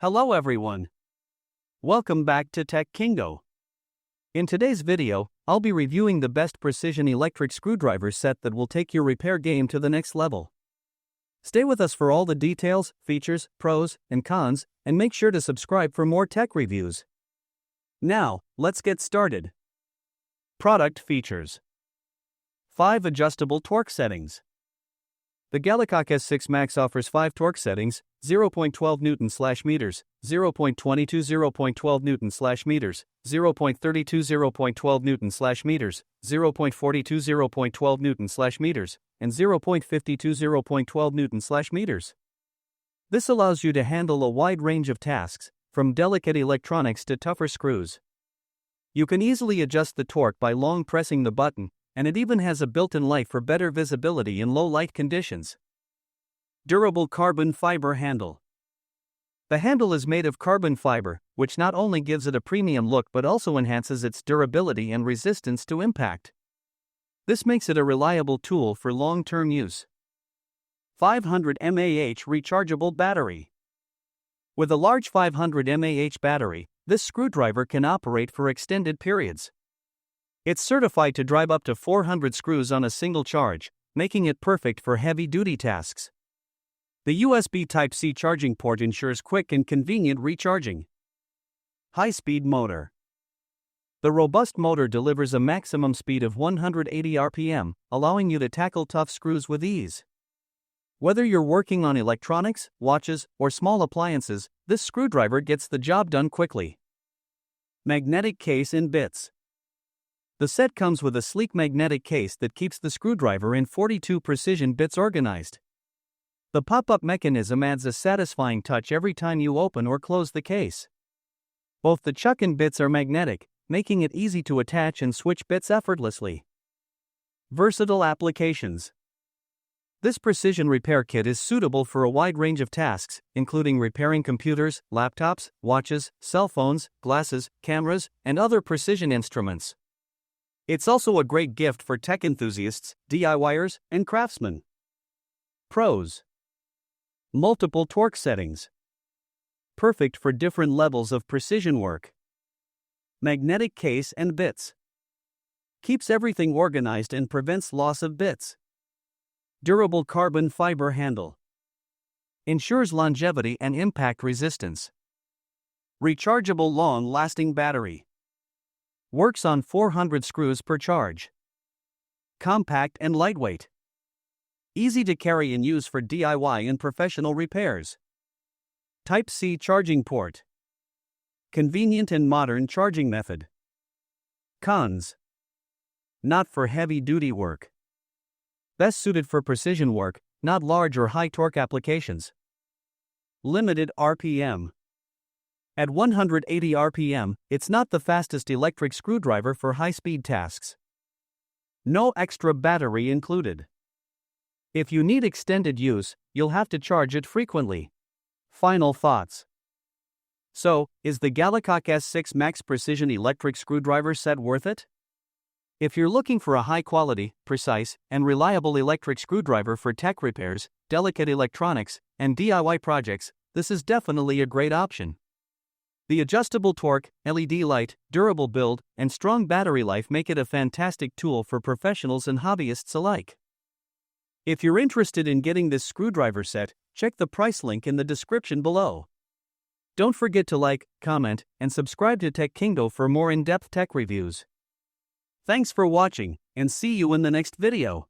Hello everyone. Welcome back to Tech Kingo. In today's video, I'll be reviewing the best precision electric screwdriver set that will take your repair game to the next level. Stay with us for all the details, features, pros, and cons, and make sure to subscribe for more tech reviews. Now, let's get started. Product features. 5 adjustable torque settings. The Gallicock S6 Max offers 5 torque settings: 0.12 Newton/meters, 0.22 0.12 Newton/meters, 0.32 0.12 Newton/meters, 0.42 0.12 Newton/meters, and 0.52 0.12 Newton/meters. This allows you to handle a wide range of tasks, from delicate electronics to tougher screws. You can easily adjust the torque by long pressing the button, and it even has a built-in light for better visibility in low light conditions. Durable carbon fiber handle. The handle is made of carbon fiber, which not only gives it a premium look but also enhances its durability and resistance to impact. This makes it a reliable tool for long-term use. 500 mAh rechargeable battery. With a large 500 mAh battery, this screwdriver can operate for extended periods. It's certified to drive up to 400 screws on a single charge, making it perfect for heavy-duty tasks. The USB Type-C charging port ensures quick and convenient recharging. High-speed motor. The robust motor delivers a maximum speed of 180 RPM, allowing you to tackle tough screws with ease. Whether you're working on electronics, watches, or small appliances, this screwdriver gets the job done quickly. Magnetic case and bits. The set comes with a sleek magnetic case that keeps the screwdriver in 42 precision bits organized. The pop-up mechanism adds a satisfying touch every time you open or close the case. Both the chuck and bits are magnetic, making it easy to attach and switch bits effortlessly. Versatile applications. This precision repair kit is suitable for a wide range of tasks, including repairing computers, laptops, watches, cell phones, glasses, cameras, and other precision instruments. It's also a great gift for tech enthusiasts, DIYers, and craftsmen. Pros. Multiple torque settings. Perfect for different levels of precision work. Magnetic case and bits. Keeps everything organized and prevents loss of bits. Durable carbon fiber handle. Ensures longevity and impact resistance. Rechargeable long-lasting battery. Works on 400 screws per charge. Compact and lightweight. Easy to carry and use for DIY and professional repairs. Type-C charging port. Convenient and modern charging method. Cons. Not for heavy-duty work. Best suited for precision work, not large or high-torque applications. Limited RPM. At 180 RPM, it's not the fastest electric screwdriver for high-speed tasks. No extra battery included. If you need extended use, you'll have to charge it frequently. Final thoughts. So, is the Gallicock S6 Max Precision Electric Screwdriver set worth it? If you're looking for a high-quality, precise, and reliable electric screwdriver for tech repairs, delicate electronics, and DIY projects, this is definitely a great option. The adjustable torque, LED light, durable build, and strong battery life make it a fantastic tool for professionals and hobbyists alike. If you're interested in getting this screwdriver set, check the price link in the description below. Don't forget to like, comment, and subscribe to Tech Kingo for more in-depth tech reviews. Thanks for watching, and see you in the next video.